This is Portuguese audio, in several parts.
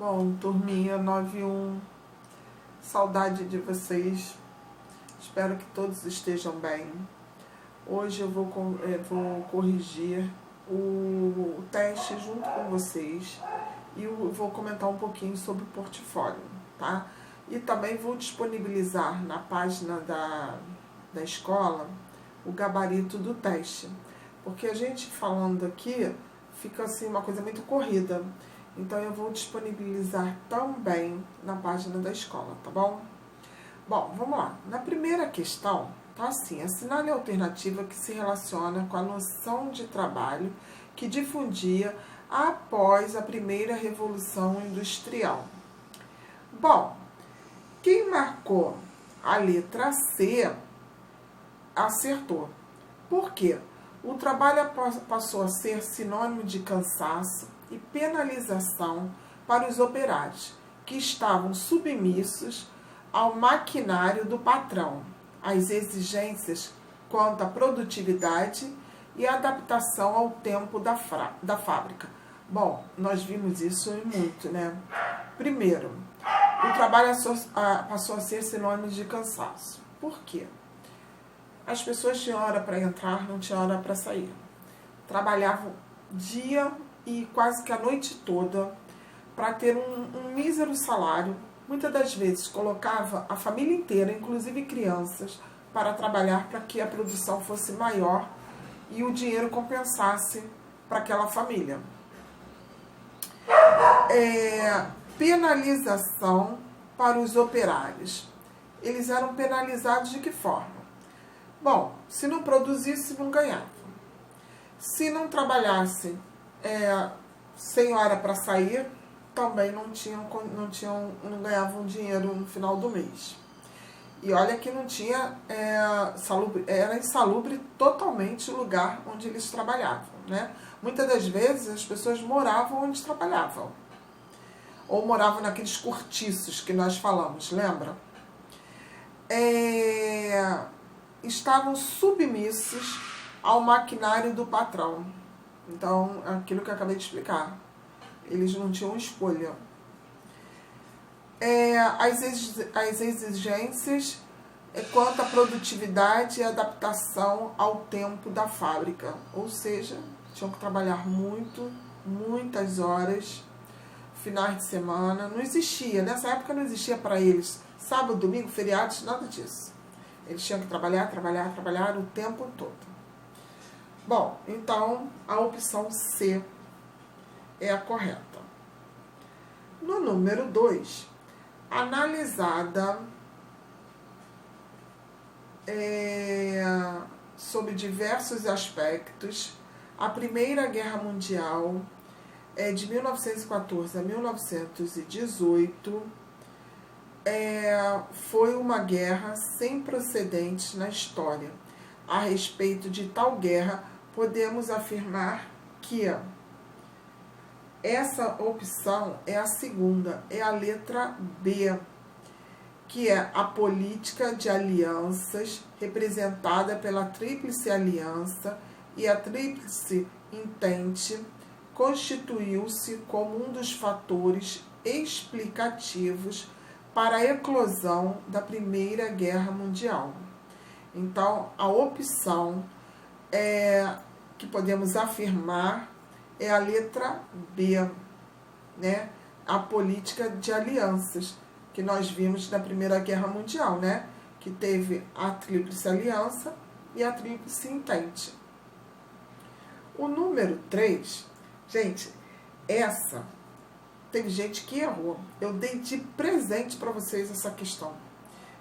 Bom, turminha 91, saudade de vocês. Espero que todos estejam bem. Hoje eu vou corrigir o teste junto com vocês e eu vou comentar um pouquinho sobre o portfólio, tá? E também vou disponibilizar na página da escola o gabarito do teste, porque a gente falando aqui fica assim uma coisa muito corrida. Então eu vou disponibilizar também na página da escola, tá bom? Bom, vamos lá. Na primeira questão, tá assim: assinale a alternativa que se relaciona com a noção de trabalho que difundia após a primeira Revolução Industrial. Bom, quem marcou a letra C acertou. Por quê? O trabalho passou a ser sinônimo de cansaço e penalização para os operários, que estavam submissos ao maquinário do patrão, às exigências quanto à produtividade e adaptação ao tempo da fábrica. Bom, nós vimos isso muito, né? Primeiro, o trabalho passou a ser sinônimo de cansaço. Por quê? As pessoas tinham hora para entrar, não tinham hora para sair. Trabalhavam dia e quase que a noite toda para ter um mísero salário. Muitas das vezes colocava a família inteira, inclusive crianças, para trabalhar para que a produção fosse maior e o dinheiro compensasse para aquela família. Penalização para os operários. Eles eram penalizados de que forma? Bom, se não produzisse, não ganhava. Se não trabalhasse sem hora para sair, também não ganhavam dinheiro no final do mês. E olha que não tinha, era insalubre totalmente o lugar onde eles trabalhavam, né? Muitas das vezes as pessoas moravam onde trabalhavam. Ou moravam naqueles cortiços que nós falamos, lembra? Estavam submissos ao maquinário do patrão. Então, aquilo que eu acabei de explicar. Eles não tinham escolha. As exigências quanto à produtividade e adaptação ao tempo da fábrica. Ou seja, tinham que trabalhar muitas horas, finais de semana. Não existia, nessa época não existia para eles sábado, domingo, feriados, nada disso. Eles tinham que trabalhar o tempo todo. Bom, então a opção C é a correta. No número 2, analisada sob diversos aspectos, a Primeira Guerra Mundial de 1914 a 1918 foi uma guerra sem precedentes na história. A respeito de tal guerra, podemos afirmar que essa opção é a segunda, é a letra B, que é a política de alianças representada pela Tríplice Aliança, e a Tríplice Entente constituiu-se como um dos fatores explicativos para a eclosão da Primeira Guerra Mundial. Então, a opção que podemos afirmar é a letra B, né? A política de alianças, que nós vimos na Primeira Guerra Mundial, né? Que teve a Tríplice Aliança e a Tríplice Entente. O número 3, gente, essa teve gente que errou. Eu dei de presente para vocês essa questão.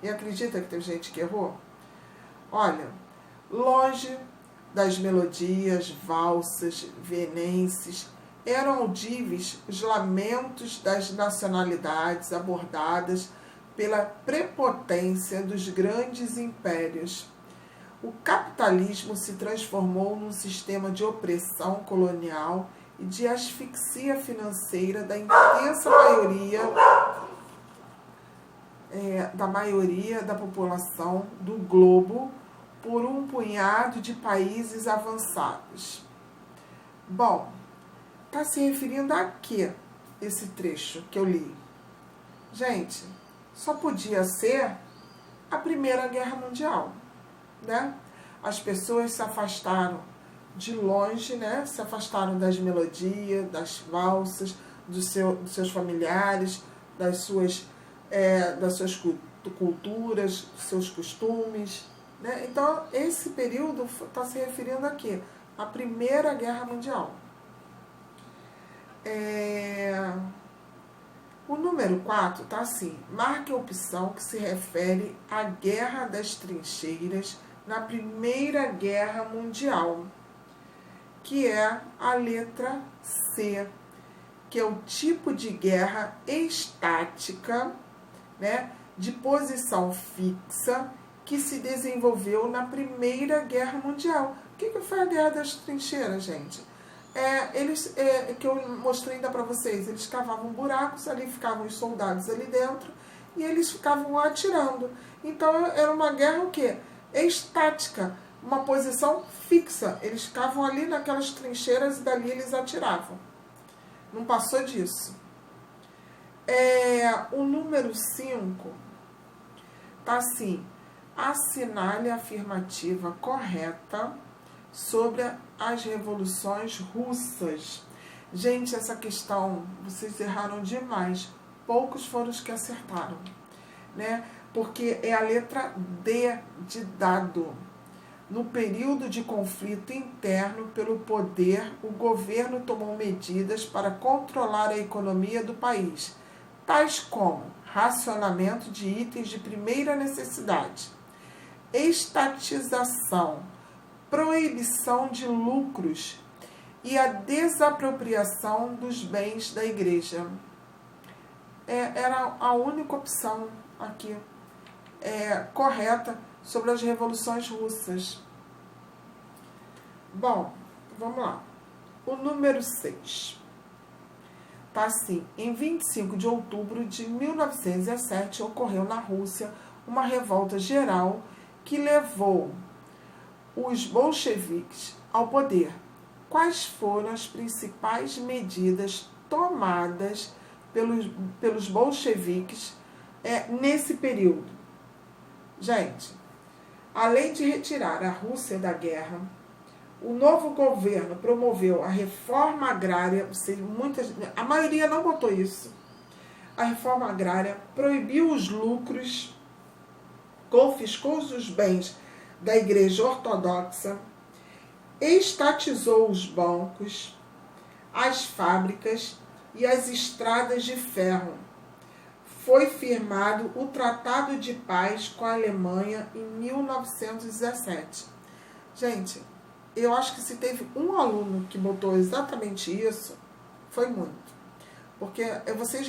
E acredita que teve gente que errou? Olha, longe das melodias, valsas, vienenses, eram audíveis os lamentos das nacionalidades abordadas pela prepotência dos grandes impérios. O capitalismo se transformou num sistema de opressão colonial e de asfixia financeira da intensa maioria da população do globo por um punhado de países avançados. Bom, está se referindo a quê? esse trecho que eu li? Gente, só podia ser a Primeira Guerra Mundial, né? As pessoas se afastaram de longe, né? Se afastaram das melodias, das valsas, dos seus familiares, das suas culturas, dos seus costumes, né? Então, esse período está se referindo aqui à Primeira Guerra Mundial. O número 4 está assim: marque a opção que se refere à Guerra das Trincheiras na Primeira Guerra Mundial, que é a letra C, que é o tipo de guerra estática, né, de posição fixa, que se desenvolveu na Primeira Guerra Mundial. O que foi a Guerra das Trincheiras, gente? Que eu mostrei ainda para vocês, eles cavavam buracos, ali ficavam os soldados ali dentro, e eles ficavam atirando. Então, era uma guerra o quê? Estática, uma posição fixa. Eles ficavam ali naquelas trincheiras e dali eles atiravam. Não passou disso. O número 5 tá assim: assinale a afirmativa correta sobre as revoluções russas. Gente, essa questão, vocês erraram demais. Poucos foram os que acertaram, né? Porque é a letra D de dado. No período de conflito interno pelo poder, o governo tomou medidas para controlar a economia do país, tais como racionamento de itens de primeira necessidade, estatização, proibição de lucros e a desapropriação dos bens da igreja. Era a única opção aqui correta sobre as revoluções russas. Bom, vamos lá. O número 6 tá assim: em 25 de outubro de 1917 ocorreu na Rússia uma revolta geral que levou os bolcheviques ao poder. Quais foram as principais medidas tomadas pelos bolcheviques nesse período? Gente, além de retirar a Rússia da guerra, o novo governo promoveu a reforma agrária, a maioria não botou isso. A reforma agrária proibiu os lucros, confiscou os bens da Igreja Ortodoxa, estatizou os bancos, as fábricas e as estradas de ferro. Foi firmado o Tratado de Paz com a Alemanha em 1917. Gente, eu acho que se teve um aluno que botou exatamente isso, foi muito. Porque vocês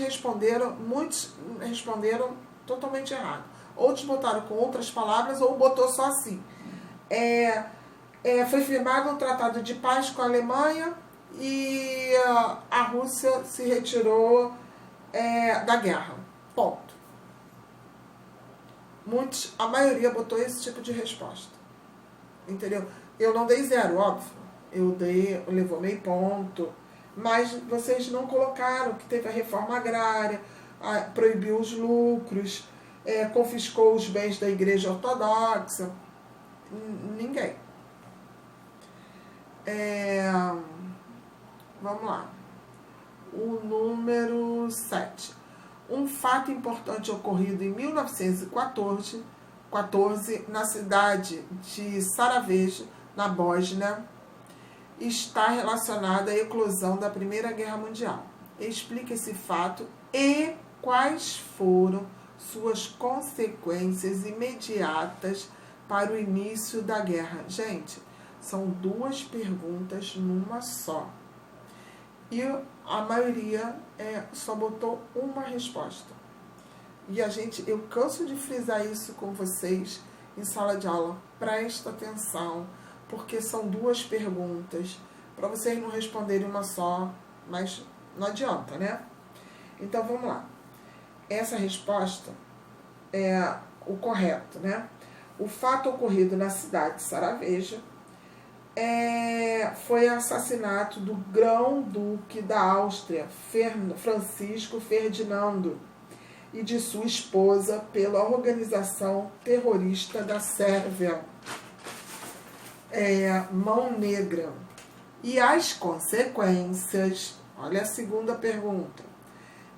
muitos responderam totalmente errado. Outros botaram com outras palavras ou botou só assim. Foi firmado um tratado de paz com a Alemanha e a Rússia se retirou da guerra. Ponto. A maioria botou esse tipo de resposta. Entendeu? Eu não dei 0, óbvio. Eu levou meio ponto. Mas vocês não colocaram que teve a reforma agrária, proibiu os lucros, confiscou os bens da Igreja Ortodoxa. Ninguém. Vamos lá. O número 7. Um fato importante ocorrido em 1914, na cidade de Sarajevo, na Bósnia, está relacionado à eclosão da Primeira Guerra Mundial. Explica esse fato e quais foram suas consequências imediatas para o início da guerra. Gente, são 2 perguntas numa só. E a maioria só botou uma resposta. E eu canso de frisar isso com vocês em sala de aula. Presta atenção, porque são 2 perguntas, para vocês não responderem uma só, mas não adianta, né? Então, vamos lá. Essa resposta é o correto, né? O fato ocorrido na cidade de Sarajevo foi assassinato do grão-duque da Áustria, Francisco Ferdinando, e de sua esposa pela organização terrorista da Sérvia, Mão Negra. E as consequências, olha a segunda pergunta,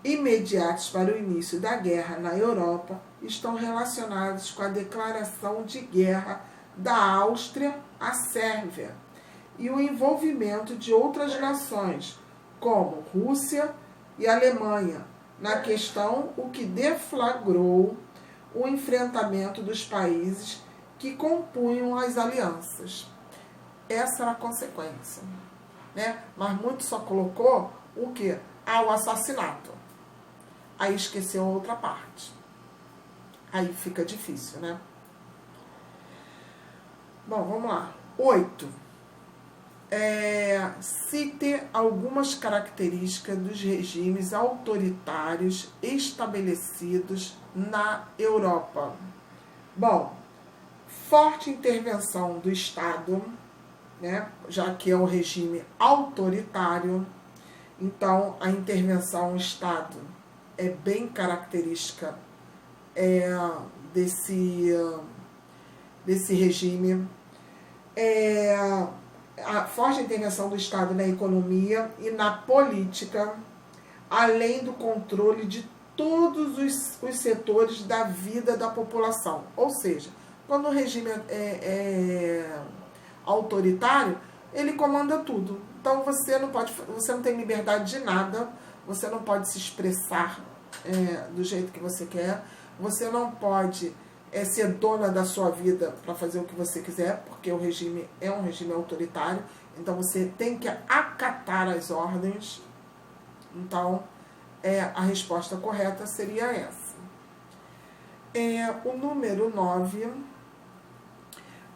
imediatas para o início da guerra na Europa estão relacionados com a declaração de guerra da Áustria à Sérvia e o envolvimento de outras nações, como Rússia e Alemanha, na questão, o que deflagrou o enfrentamento dos países que compunham as alianças. Essa era a consequência, né? Mas muito só colocou o quê? O assassinato. Aí esqueceu a outra parte. Aí fica difícil, né? Bom, vamos lá. 8. Cite algumas características dos regimes autoritários estabelecidos na Europa. Bom, forte intervenção do Estado, né, já que é um regime autoritário, então a intervenção do Estado é bem característica desse regime. A forte intervenção do Estado na economia e na política, além do controle de todos os setores da vida da população. Ou seja, quando o regime é autoritário, ele comanda tudo. Então você não tem liberdade de nada, você não pode se expressar do jeito que você quer, você não pode ser dona da sua vida para fazer o que você quiser, porque o regime é um regime autoritário, então você tem que acatar as ordens. Então, a resposta correta seria essa. O número 9.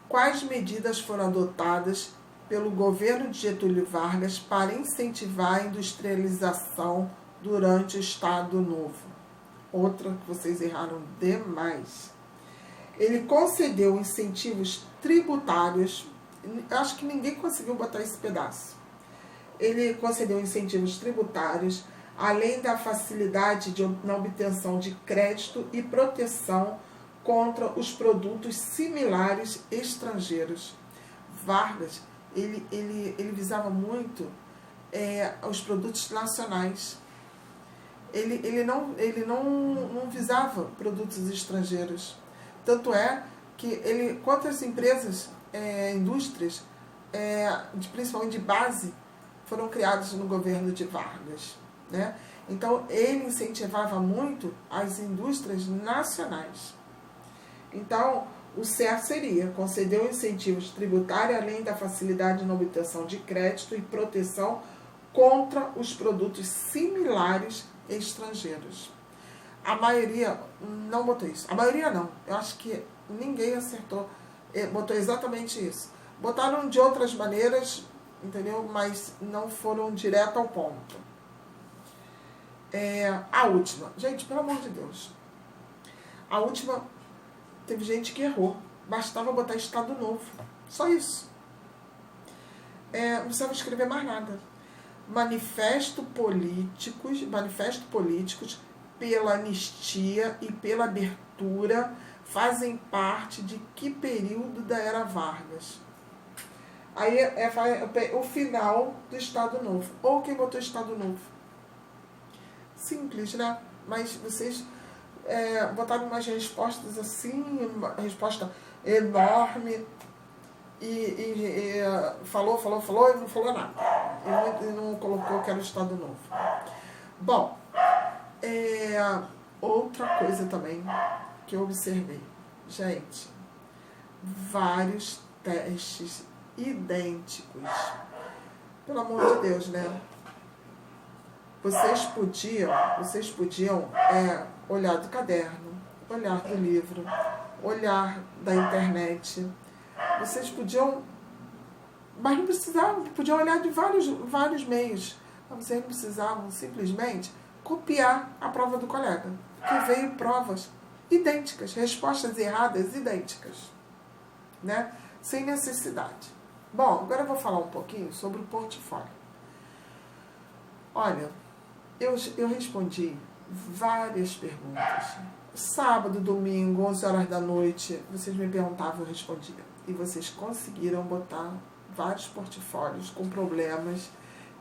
Quais medidas foram adotadas pelo governo de Getúlio Vargas para incentivar a industrialização durante o Estado Novo? Outra que vocês erraram demais. Ele concedeu incentivos tributários. Acho que ninguém conseguiu botar esse pedaço. Ele concedeu incentivos tributários, além da facilidade na obtenção de crédito e proteção contra os produtos similares estrangeiros. Vargas, ele visava muito os produtos nacionais. Ele não visava produtos estrangeiros. Tanto é que quantas empresas, indústrias, principalmente de base, foram criadas no governo de Vargas, né? Então, ele incentivava muito as indústrias nacionais. Então, o certo seria conceder incentivos tributários, além da facilidade na obtenção de crédito e proteção contra os produtos similares estrangeiros. A maioria não botou isso. A maioria não. Eu acho que ninguém acertou. Botou exatamente isso. Botaram de outras maneiras, entendeu? Mas não foram direto ao ponto. A última. Gente, pelo amor de Deus. A última, teve gente que errou. Bastava botar Estado Novo. Só isso. Não precisava escrever mais nada. Manifesto políticos pela anistia e pela abertura fazem parte de que período da era Vargas? Aí o final do Estado Novo. Ou quem botou Estado Novo? Simples, né? Mas vocês botaram umas respostas assim, uma resposta enorme, e falou e não falou nada. E não colocou que era o Estado Novo. Bom, outra coisa também que eu observei. Gente, vários testes idênticos. Pelo amor de Deus, né? Vocês podiam olhar do caderno, olhar do livro, olhar da internet. Vocês podiam, mas não precisavam, podiam olhar de vários meios. Mas vocês não precisavam simplesmente copiar a prova do colega, que veio provas idênticas, respostas erradas idênticas, né? Sem necessidade. Bom, agora eu vou falar um pouquinho sobre o portfólio. Olha, eu respondi várias perguntas. Sábado, domingo, 11 horas da noite, vocês me perguntavam, eu respondia. E vocês conseguiram botar vários portfólios com problemas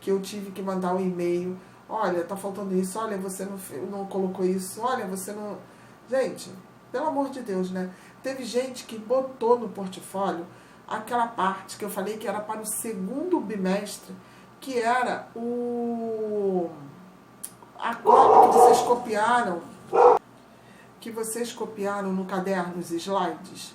que eu tive que mandar um e-mail. Olha, tá faltando isso. Olha, você não colocou isso. Olha, você não... Gente, pelo amor de Deus, né? Teve gente que botou no portfólio aquela parte que eu falei que era para o segundo bimestre, que era a cópia que vocês copiaram no caderno, os slides.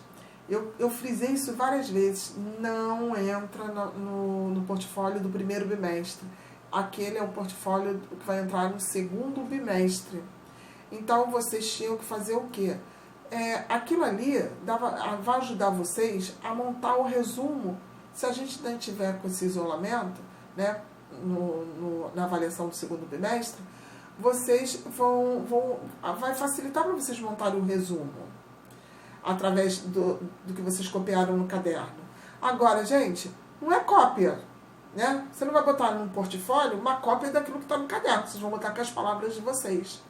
Eu frisei isso várias vezes. Não entra no portfólio do primeiro bimestre. Aquele é o portfólio que vai entrar no segundo bimestre. Então, vocês tinham que fazer o quê? Aquilo ali vai ajudar vocês a montar o resumo. Se a gente não tiver com esse isolamento, né, na avaliação do segundo bimestre, vocês vai facilitar para vocês montarem um resumo através do que vocês copiaram no caderno. Agora, gente, não é cópia, né? Você não vai botar no portfólio uma cópia daquilo que está no caderno. Vocês vão botar com as palavras de vocês.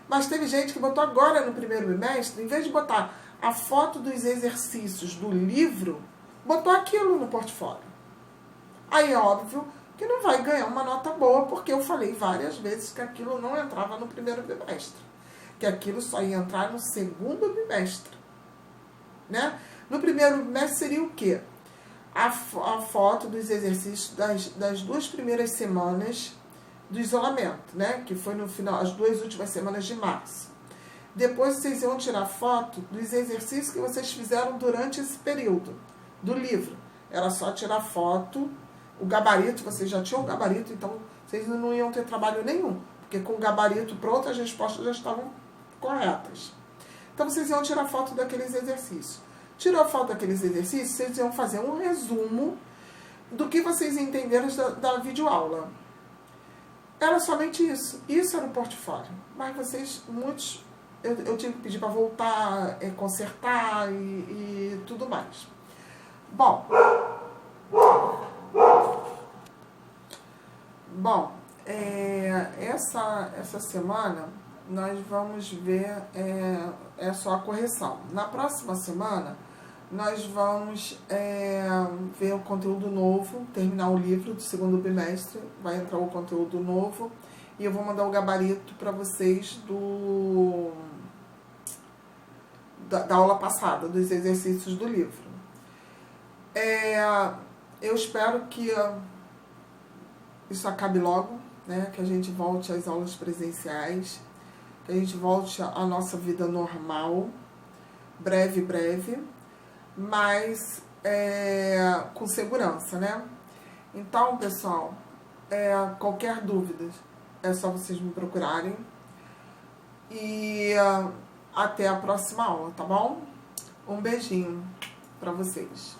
Mas teve gente que botou agora no primeiro bimestre, em vez de botar a foto dos exercícios do livro, botou aquilo no portfólio. Aí é óbvio que não vai ganhar uma nota boa, porque eu falei várias vezes que aquilo não entrava no primeiro bimestre. Que aquilo só ia entrar no segundo bimestre. Né? No primeiro bimestre seria o quê? A foto dos exercícios das 2 primeiras semanas do isolamento, né? Que foi no final, as 2 últimas semanas de março. Depois vocês iam tirar foto dos exercícios que vocês fizeram durante esse período do livro. Era só tirar foto, o gabarito, vocês já tinham o gabarito, então vocês não iam ter trabalho nenhum, porque com o gabarito pronto as respostas já estavam corretas. Então vocês iam tirar foto daqueles exercícios. Tirou a foto daqueles exercícios, vocês iam fazer um resumo do que vocês entenderam da videoaula. Era somente isso. Isso era o portfólio. Mas vocês, muitos, eu tive que pedir para voltar, consertar e tudo mais. Bom, essa semana nós vamos ver só a correção. Na próxima semana, nós vamos ver o conteúdo novo, terminar o livro do segundo bimestre, vai entrar o conteúdo novo, e eu vou mandar o gabarito para vocês da aula passada, dos exercícios do livro. Eu espero que isso acabe logo, né? Que a gente volte às aulas presenciais, que a gente volte à nossa vida normal, breve, mas com segurança, né? Então, pessoal, qualquer dúvida é só vocês me procurarem. E até a próxima aula, tá bom? Um beijinho para vocês.